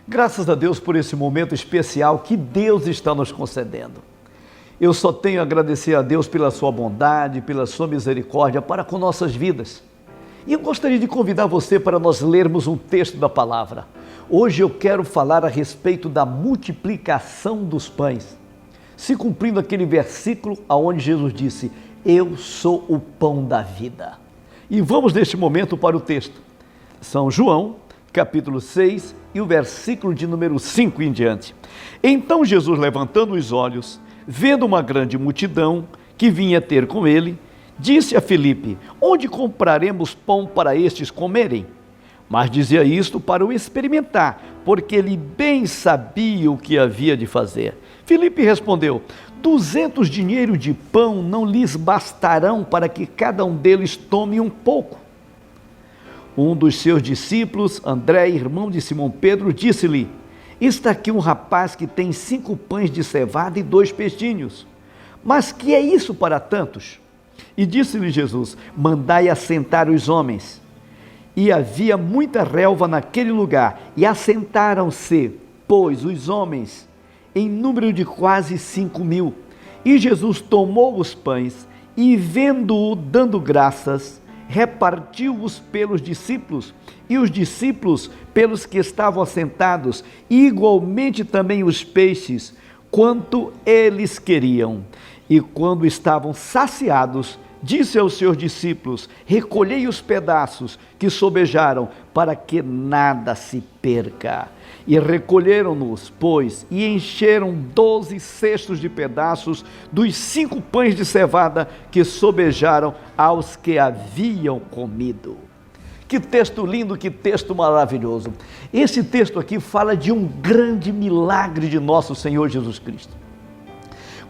Graças a Deus por esse momento especial que Deus está nos concedendo. Eu só tenho a agradecer a Deus pela sua bondade, pela sua misericórdia para com nossas vidas. E eu gostaria de convidar você para nós lermos um texto da palavra. Hoje eu quero falar a respeito da multiplicação dos pães, se cumprindo aquele versículo onde Jesus disse: eu sou o pão da vida. E vamos neste momento para o texto. São João, capítulo 6 e o versículo de número 5 em diante. Então Jesus, levantando os olhos, vendo uma grande multidão que vinha ter com ele, disse a Filipe: onde compraremos pão para estes comerem? Mas dizia isto para o experimentar, porque ele bem sabia o que havia de fazer. Filipe respondeu: 200 dinheiros de pão não lhes bastarão para que cada um deles tome um pouco. Um dos seus discípulos, André, irmão de Simão Pedro, disse-lhe: está aqui um rapaz que tem 5 pães de cevada e 2 peixinhos. Mas que é isso para tantos? E disse-lhe Jesus: mandai assentar os homens. E havia muita relva naquele lugar, e assentaram-se, pois, os homens, em número de quase 5.000. E Jesus tomou os pães, e vendo-o dando graças, repartiu-os pelos discípulos, e os discípulos pelos que estavam assentados, e igualmente também os peixes, quanto eles queriam. E quando estavam saciados, disse aos seus discípulos: recolhei os pedaços que sobejaram, para que nada se perca. E recolheram-nos, pois, e encheram 12 cestos de pedaços dos 5 pães de cevada que sobejaram aos que haviam comido. Que texto lindo, que texto maravilhoso. Esse texto aqui fala de um grande milagre de nosso Senhor Jesus Cristo.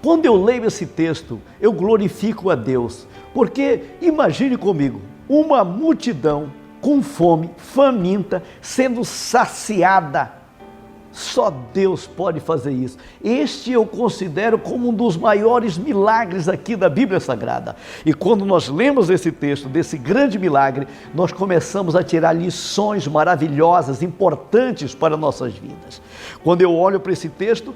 Quando eu leio esse texto, eu glorifico a Deus, porque imagine comigo, uma multidão com fome, faminta, sendo saciada. Só Deus pode fazer isso. Este eu considero como um dos maiores milagres aqui da Bíblia Sagrada. E quando nós lemos esse texto, desse grande milagre, nós começamos a tirar lições maravilhosas, importantes para nossas vidas. Quando eu olho para esse texto,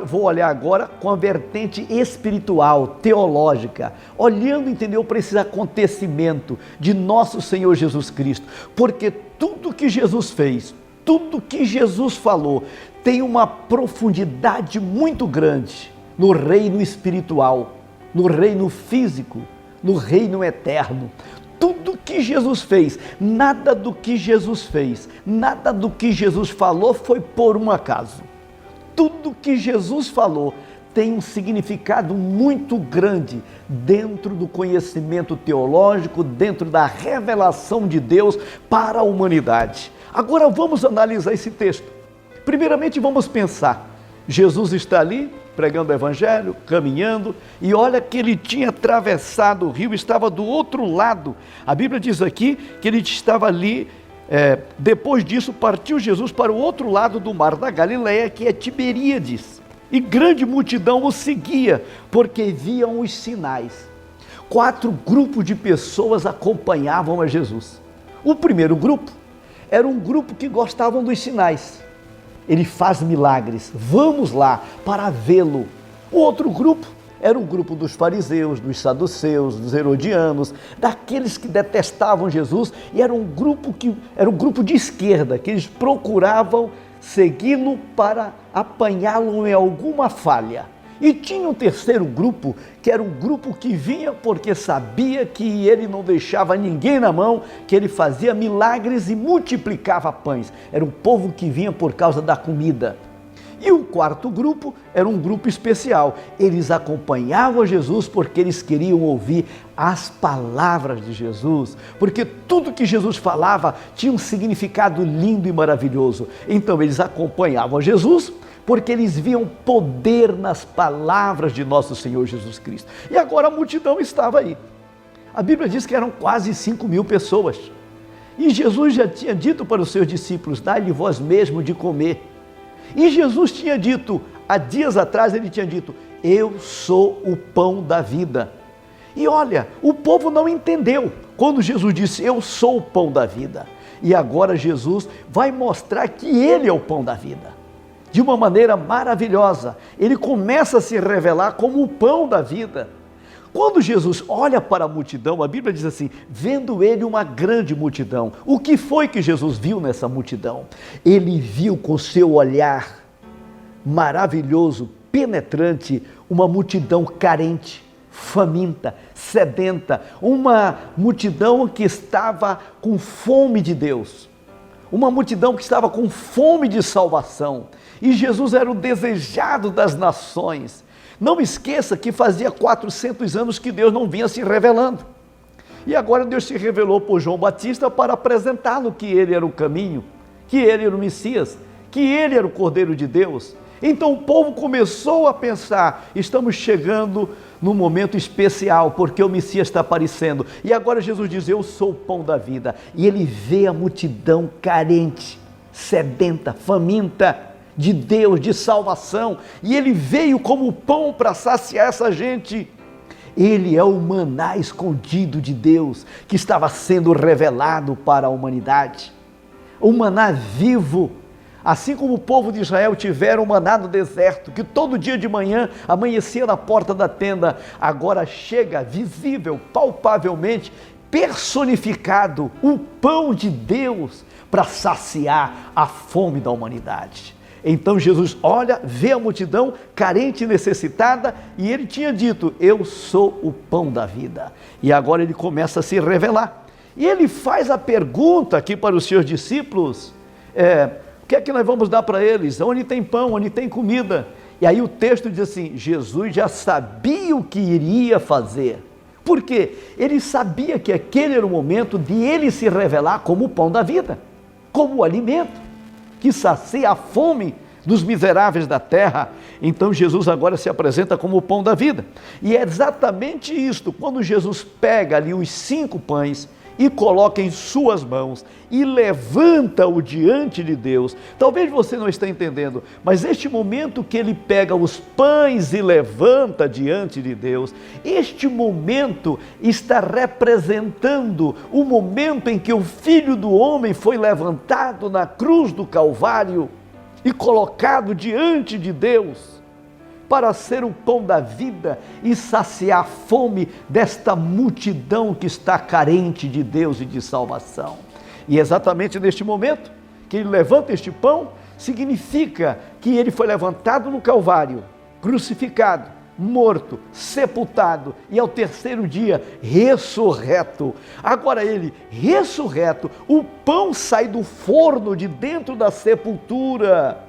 vou olhar agora com a vertente espiritual, teológica, olhando, entendeu, para esse acontecimento de nosso Senhor Jesus Cristo. Porque tudo que Jesus fez, tudo que Jesus falou tem uma profundidade muito grande no reino espiritual, no reino físico, no reino eterno. Tudo que Jesus fez, nada do que Jesus fez, nada do que Jesus falou foi por um acaso. Tudo que Jesus falou tem um significado muito grande dentro do conhecimento teológico, dentro da revelação de Deus para a humanidade. Agora vamos analisar esse texto. Primeiramente vamos pensar, Jesus está ali pregando o evangelho, caminhando, e olha que ele tinha atravessado o rio, estava do outro lado. A Bíblia diz aqui que ele estava ali, depois disso partiu Jesus para o outro lado do mar da Galileia, que é Tiberíades. E grande multidão o seguia, porque viam os sinais. 4 grupos de pessoas acompanhavam a Jesus. O primeiro grupo era um grupo que gostavam dos sinais. Ele faz milagres, vamos lá para vê-lo. O outro grupo era o grupo dos fariseus, dos saduceus, dos herodianos, daqueles que detestavam Jesus, e era um grupo de esquerda, que eles procuravam segui-lo para apanhá-lo em alguma falha. E tinha um terceiro grupo, que era um grupo que vinha porque sabia que ele não deixava ninguém na mão, que ele fazia milagres e multiplicava pães. Era um povo que vinha por causa da comida. E o quarto grupo era um grupo especial. Eles acompanhavam Jesus porque eles queriam ouvir as palavras de Jesus, porque tudo que Jesus falava tinha um significado lindo e maravilhoso. Então eles acompanhavam Jesus porque eles viam poder nas palavras de nosso Senhor Jesus Cristo. E agora a multidão estava aí. A Bíblia diz que eram quase 5.000 pessoas. E Jesus já tinha dito para os seus discípulos: dai-lhe vós mesmo de comer. E Jesus tinha dito, há dias atrás ele tinha dito: eu sou o pão da vida. E olha, o povo não entendeu quando Jesus disse: eu sou o pão da vida. E agora Jesus vai mostrar que Ele é o pão da vida. De uma maneira maravilhosa, Ele começa a se revelar como o pão da vida. Quando Jesus olha para a multidão, a Bíblia diz assim, vendo Ele uma grande multidão. O que foi que Jesus viu nessa multidão? Ele viu com seu olhar maravilhoso, penetrante, uma multidão carente, faminta, sedenta, uma multidão que estava com fome de Deus, uma multidão que estava com fome de salvação, e Jesus era o desejado das nações. Não esqueça que fazia 400 anos que Deus não vinha se revelando, e agora Deus se revelou por João Batista para apresentá-lo que Ele era o caminho, que Ele era o Messias, que Ele era o Cordeiro de Deus. Então o povo começou a pensar, estamos chegando num momento especial, porque o Messias está aparecendo. E agora Jesus diz, eu sou o pão da vida. E ele vê a multidão carente, sedenta, faminta de Deus, de salvação. E ele veio como pão para saciar essa gente. Ele é o maná escondido de Deus, que estava sendo revelado para a humanidade. O maná vivo. Assim como o povo de Israel tiveram o maná no deserto, que todo dia de manhã amanhecia na porta da tenda, agora chega visível, palpavelmente, personificado, o pão de Deus para saciar a fome da humanidade. Então Jesus olha, vê a multidão carente e necessitada, e ele tinha dito, eu sou o pão da vida. E agora ele começa a se revelar. E ele faz a pergunta aqui para os seus discípulos, o que é que nós vamos dar para eles? Onde tem pão, onde tem comida? E aí o texto diz assim, Jesus já sabia o que iria fazer. Por quê? Ele sabia que aquele era o momento de ele se revelar como o pão da vida, como o alimento que sacia a fome dos miseráveis da terra. Então Jesus agora se apresenta como o pão da vida. E é exatamente isto, quando Jesus pega ali os 5 pães, e coloca em suas mãos e levanta-o diante de Deus. Talvez você não esteja entendendo, mas este momento que ele pega os pães e levanta diante de Deus, este momento está representando o momento em que o Filho do Homem foi levantado na cruz do Calvário e colocado diante de Deus, para ser o pão da vida e saciar a fome desta multidão que está carente de Deus e de salvação. E exatamente neste momento que ele levanta este pão, significa que ele foi levantado no Calvário, crucificado, morto, sepultado e ao 3º dia ressurreto. Agora ele, ressurreto, o pão sai do forno de dentro da sepultura,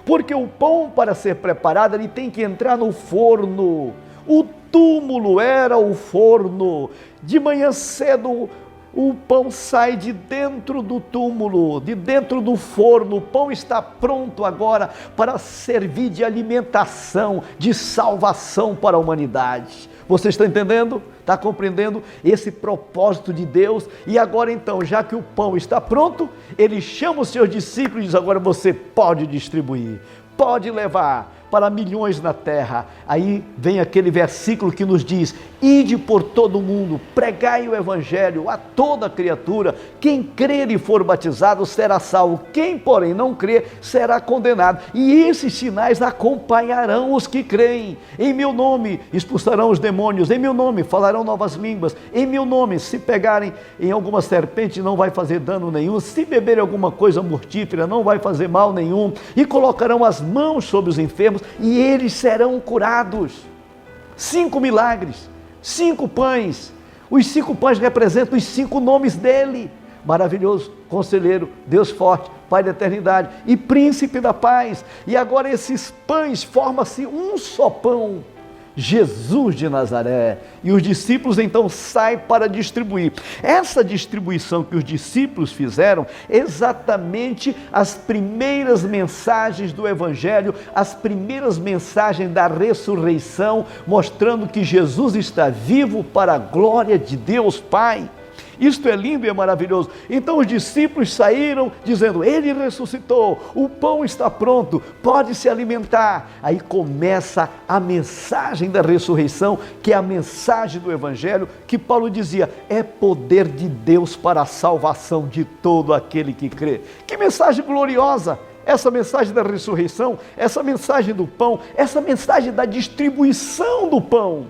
porque o pão, para ser preparado, ele tem que entrar no forno. O túmulo era o forno. De manhã cedo, o pão sai de dentro do túmulo, de dentro do forno. O pão está pronto agora para servir de alimentação, de salvação para a humanidade. Você está entendendo? Está compreendendo esse propósito de Deus? E agora então, já que o pão está pronto, ele chama os seus discípulos e diz, agora você pode distribuir, pode levar para milhões na terra. Aí vem aquele versículo que nos diz, ide por todo o mundo, pregai o evangelho a toda criatura, quem crer e for batizado será salvo, quem porém não crer será condenado, e esses sinais acompanharão os que creem, em meu nome expulsarão os demônios, em meu nome falarão novas línguas, em meu nome se pegarem em alguma serpente não vai fazer dano nenhum, se beberem alguma coisa mortífera não vai fazer mal nenhum, e colocarão as mãos sobre os enfermos e eles serão curados. 5 milagres, 5 pães, os 5 pães representam os 5 nomes dele, maravilhoso, conselheiro, Deus forte, Pai da eternidade e príncipe da paz. E agora esses pães formam-se um só pão, Jesus de Nazaré, e os discípulos então saem para distribuir. Essa distribuição que os discípulos fizeram, exatamente as primeiras mensagens do Evangelho, as primeiras mensagens da ressurreição, mostrando que Jesus está vivo para a glória de Deus Pai. Isto é lindo e é maravilhoso. Então os discípulos saíram dizendo: Ele ressuscitou, o pão está pronto, pode se alimentar. Aí começa a mensagem da ressurreição, que é a mensagem do Evangelho, que Paulo dizia: é poder de Deus para a salvação de todo aquele que crê. Que mensagem gloriosa! Essa mensagem da ressurreição, essa mensagem do pão, essa mensagem da distribuição do pão.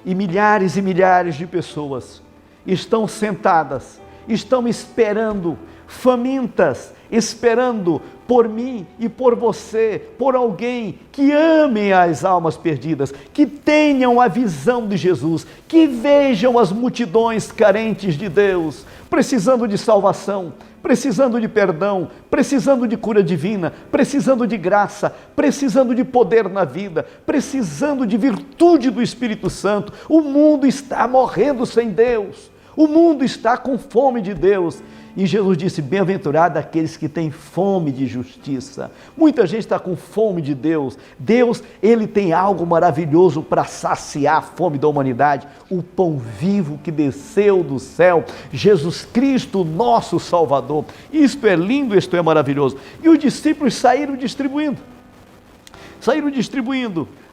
E milhares de pessoas estão sentadas, estão esperando, famintas, esperando por mim e por você, por alguém que ame as almas perdidas, que tenham a visão de Jesus, que vejam as multidões carentes de Deus, precisando de salvação, precisando de perdão, precisando de cura divina, precisando de graça, precisando de poder na vida, precisando de virtude do Espírito Santo. O mundo está morrendo sem Deus, o mundo está com fome de Deus. E Jesus disse: bem-aventurado aqueles que têm fome de justiça. Muita gente está com fome de Deus. Deus, Ele tem algo maravilhoso para saciar a fome da humanidade. O pão vivo que desceu do céu, Jesus Cristo, nosso Salvador. Isto é lindo, isto é maravilhoso. E os discípulos saíram distribuindo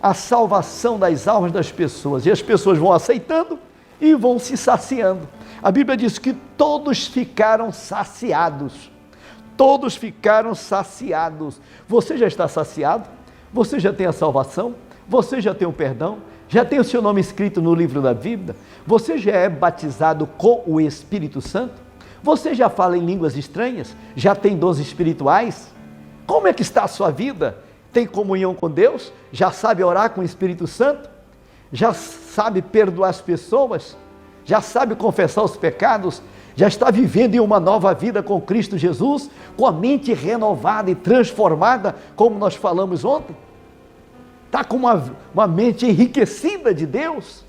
a salvação das almas das pessoas. E as pessoas vão aceitando e vão se saciando. A Bíblia diz que todos ficaram saciados. Todos ficaram saciados. Você já está saciado? Você já tem a salvação? Você já tem o perdão? Já tem o seu nome escrito no livro da vida? Você já é batizado com o Espírito Santo? Você já fala em línguas estranhas? Já tem dons espirituais? Como é que está a sua vida? Tem comunhão com Deus? Já sabe orar com o Espírito Santo? Já sabe perdoar as pessoas? Já sabe confessar os pecados? Já está vivendo em uma nova vida com Cristo Jesus, com a mente renovada e transformada, como nós falamos ontem? Está com uma mente enriquecida de Deus?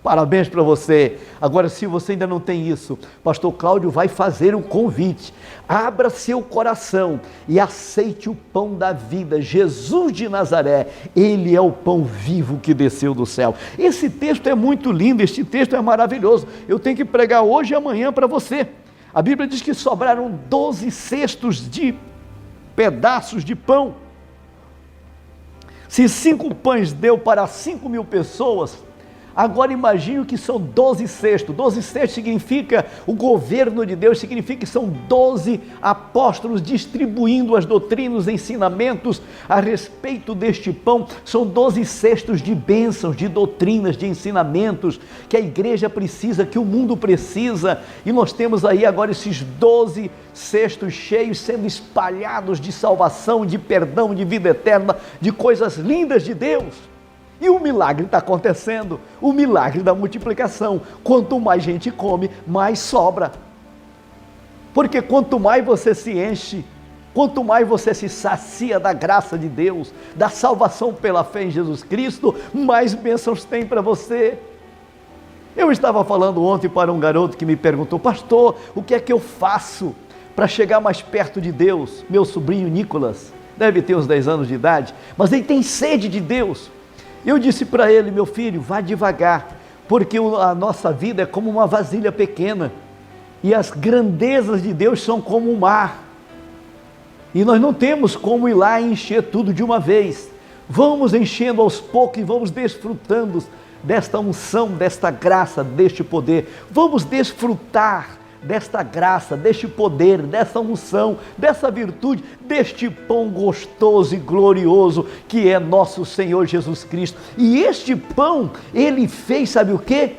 Parabéns para você. Agora, se você ainda não tem isso, pastor Cláudio vai fazer um convite. Abra seu coração e aceite o pão da vida, Jesus de Nazaré. Ele é o pão vivo que desceu do céu. Esse texto é muito lindo, este texto é maravilhoso. Eu tenho que pregar hoje e amanhã para você. A Bíblia diz que sobraram 12 cestos de pedaços de pão. Se 5 pães deu para 5.000 pessoas, agora imagine o que são 12 cestos. 12 cestos significa o governo de Deus, significa que são 12 apóstolos distribuindo as doutrinas, os ensinamentos a respeito deste pão. São 12 cestos de bênçãos, de doutrinas, de ensinamentos que a igreja precisa, que o mundo precisa. E nós temos aí agora esses 12 cestos cheios, sendo espalhados de salvação, de perdão, de vida eterna, de coisas lindas de Deus. E o milagre está acontecendo, o milagre da multiplicação. Quanto mais gente come, mais sobra. Porque quanto mais você se enche, quanto mais você se sacia da graça de Deus, da salvação pela fé em Jesus Cristo, mais bênçãos tem para você. Eu estava falando ontem para um garoto que me perguntou: pastor, o que é que eu faço para chegar mais perto de Deus? Meu sobrinho Nicolas, deve ter uns 10 anos de idade, mas ele tem sede de Deus. Eu disse para ele: meu filho, vá devagar, porque a nossa vida é como uma vasilha pequena, e as grandezas de Deus são como o mar, e nós não temos como ir lá e encher tudo de uma vez. Vamos enchendo aos poucos e vamos desfrutando desta unção, desta graça, deste poder. Vamos desfrutar desta graça, deste poder, dessa unção, dessa virtude, deste pão gostoso e glorioso que é nosso Senhor Jesus Cristo. E este pão, Ele fez, sabe o quê?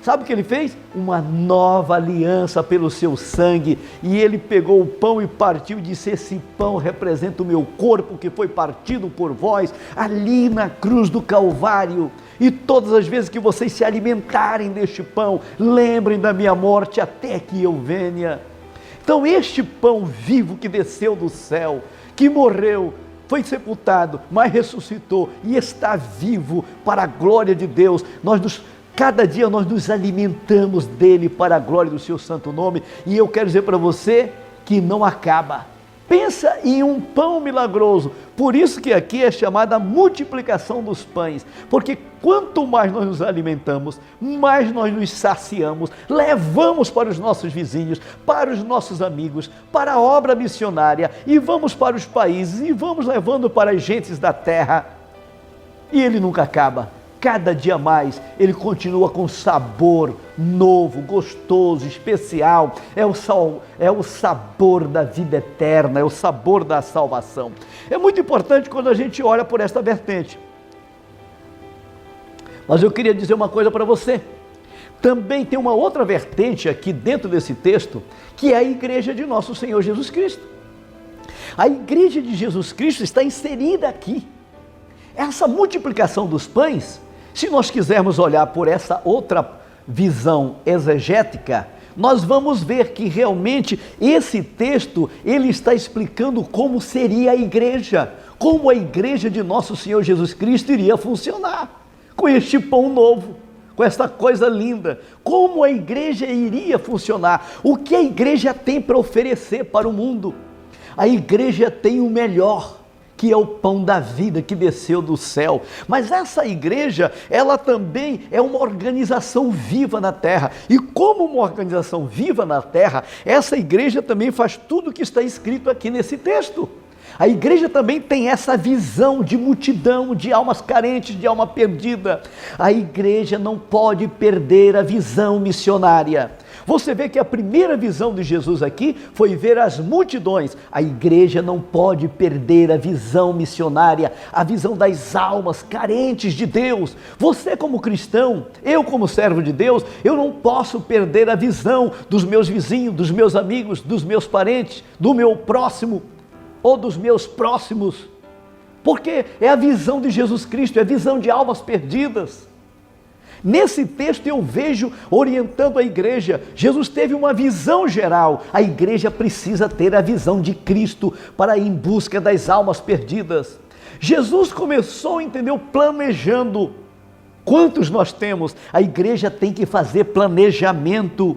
Sabe o que Ele fez? Uma nova aliança pelo seu sangue. E Ele pegou o pão e partiu e disse: esse pão representa o meu corpo que foi partido por vós ali na cruz do Calvário. E todas as vezes que vocês se alimentarem deste pão, lembrem da minha morte até que eu venha. Então este pão vivo que desceu do céu, que morreu, foi sepultado, mas ressuscitou e está vivo para a glória de Deus. Cada dia nós nos alimentamos dele para a glória do seu santo nome. E eu quero dizer para você que não acaba. Pensa em um pão milagroso. Por isso que aqui é chamada a multiplicação dos pães. Porque quanto mais nós nos alimentamos, mais nós nos saciamos, levamos para os nossos vizinhos, para os nossos amigos, para a obra missionária, e vamos para os países, e vamos levando para as gentes da terra. E ele nunca acaba. Cada dia mais ele continua com sabor novo, gostoso, especial. É o sabor da vida eterna, é o sabor da salvação. É muito importante quando a gente olha por esta vertente. Mas eu queria dizer uma coisa para você. Também tem uma outra vertente aqui dentro desse texto, que é a igreja de nosso Senhor Jesus Cristo. A igreja de Jesus Cristo está inserida aqui. Essa multiplicação dos pães, se nós quisermos olhar por essa outra visão exegética, nós vamos ver que realmente esse texto, ele está explicando como seria a igreja, como a igreja de nosso Senhor Jesus Cristo iria funcionar, com este pão novo, com esta coisa linda, como a igreja iria funcionar, o que a igreja tem para oferecer para o mundo. A igreja tem o melhor, que é o pão da vida que desceu do céu. Mas essa igreja, ela também é uma organização viva na terra. E como uma organização viva na terra, essa igreja também faz tudo o que está escrito aqui nesse texto. A igreja também tem essa visão de multidão, de almas carentes, de alma perdida. A igreja não pode perder a visão missionária. Você vê que a primeira visão de Jesus aqui foi ver as multidões. A igreja não pode perder a visão missionária, a visão das almas carentes de Deus. Você como cristão, eu como servo de Deus, eu não posso perder a visão dos meus vizinhos, dos meus amigos, dos meus parentes, do meu próximo ou dos meus próximos. Porque é a visão de Jesus Cristo, é a visão de almas perdidas. Nesse texto eu vejo orientando a igreja. Jesus teve uma visão geral. A igreja precisa ter a visão de Cristo para ir em busca das almas perdidas. Jesus começou, entendeu, planejando. Quantos nós temos? A igreja tem que fazer planejamento.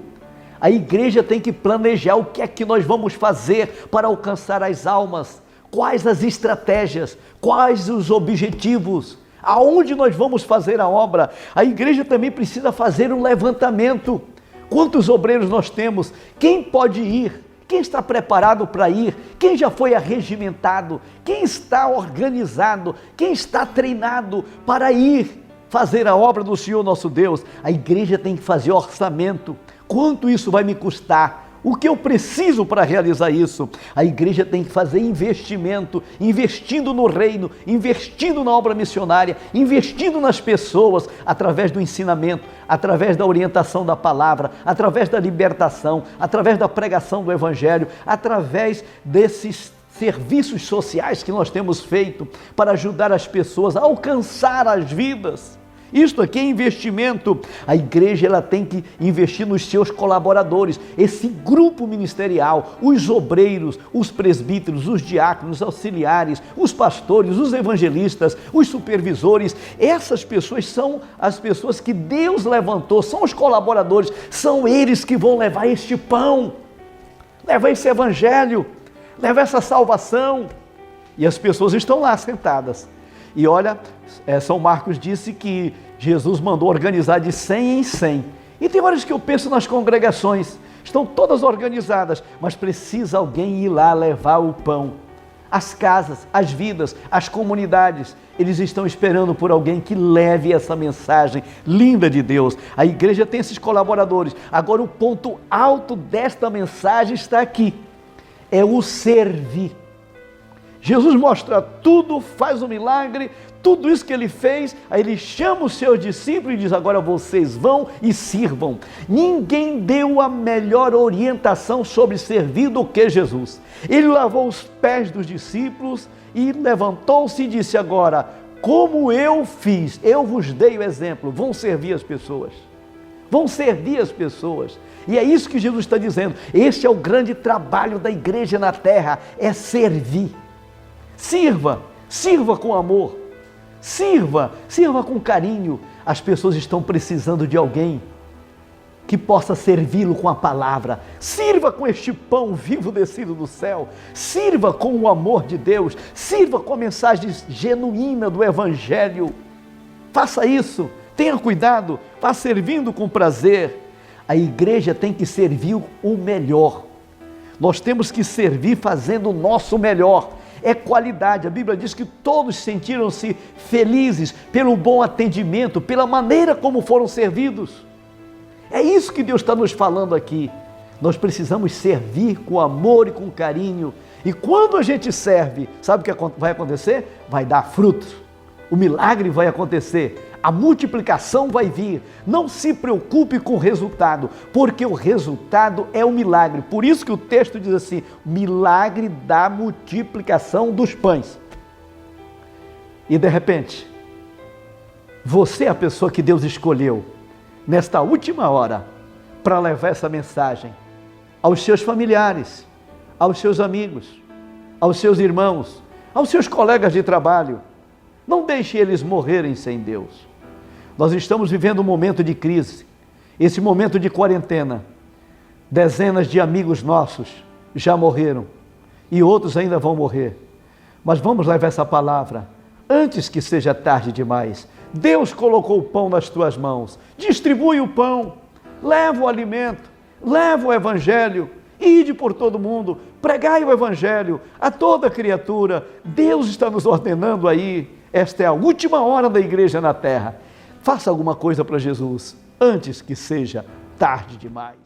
A igreja tem que planejar o que é que nós vamos fazer para alcançar as almas. Quais as estratégias, quais os objetivos. Aonde nós vamos fazer a obra? A igreja também precisa fazer um levantamento. Quantos obreiros nós temos? Quem pode ir? Quem está preparado para ir? Quem já foi arregimentado? Quem está organizado? Quem está treinado para ir fazer a obra do Senhor nosso Deus? A igreja tem que fazer orçamento. Quanto isso vai me custar? O que eu preciso para realizar isso? A igreja tem que fazer investimento, investindo no reino, investindo na obra missionária, investindo nas pessoas, através do ensinamento, através da orientação da palavra, através da libertação, através da pregação do evangelho, através desses serviços sociais que nós temos feito para ajudar as pessoas a alcançar as vidas. Isto aqui é investimento. A igreja ela tem que investir nos seus colaboradores, esse grupo ministerial, os obreiros, os presbíteros, os diáconos, os auxiliares, os pastores, os evangelistas, os supervisores. Essas pessoas são as pessoas que Deus levantou, são os colaboradores, são eles que vão levar este pão, levar esse evangelho, levar essa salvação. E as pessoas estão lá sentadas. E olha, São Marcos disse que Jesus mandou organizar de 100 em 100. E tem horas que eu penso nas congregações, estão todas organizadas, mas precisa alguém ir lá levar o pão. As casas, as vidas, as comunidades, eles estão esperando por alguém que leve essa mensagem linda de Deus. A igreja tem esses colaboradores. Agora o ponto alto desta mensagem está aqui, é o servir. Jesus mostra tudo, faz um milagre, tudo isso que ele fez, aí ele chama os seus discípulos e diz: agora vocês vão e sirvam. Ninguém deu a melhor orientação sobre servir do que Jesus. Ele lavou os pés dos discípulos e levantou-se e disse: agora, como eu fiz, eu vos dei o exemplo, vão servir as pessoas. Vão servir as pessoas. E é isso que Jesus está dizendo. Este é o grande trabalho da igreja na terra, é servir. Sirva, sirva com amor, sirva com carinho. As pessoas estão precisando de alguém que possa servi-lo com a palavra. Sirva com este pão vivo descido do céu. Sirva com o amor de Deus. Sirva com a mensagem genuína do Evangelho. Faça isso. Tenha cuidado. Vá servindo com prazer. A igreja tem que servir o melhor. Nós temos que servir fazendo o nosso melhor. É qualidade. A Bíblia diz que todos sentiram-se felizes pelo bom atendimento, pela maneira como foram servidos. É isso que Deus está nos falando aqui. Nós precisamos servir com amor e com carinho. E quando a gente serve, sabe o que vai acontecer? Vai dar frutos. O milagre vai acontecer. A multiplicação vai vir. Não se preocupe com o resultado, porque o resultado é o milagre. Por isso que o texto diz assim: milagre da multiplicação dos pães. E de repente, você é a pessoa que Deus escolheu nesta última hora para levar essa mensagem aos seus familiares, aos seus amigos, aos seus irmãos, aos seus colegas de trabalho. Não deixe eles morrerem sem Deus. Nós estamos vivendo um momento de crise, esse momento de quarentena. Dezenas de amigos nossos já morreram e outros ainda vão morrer. Mas vamos levar essa palavra antes que seja tarde demais. Deus colocou o pão nas tuas mãos. Distribui o pão, leva o alimento, leva o Evangelho. Ide por todo mundo, pregai o Evangelho a toda criatura. Deus está nos ordenando aí. Esta é a última hora da igreja na terra. Faça alguma coisa para Jesus antes que seja tarde demais.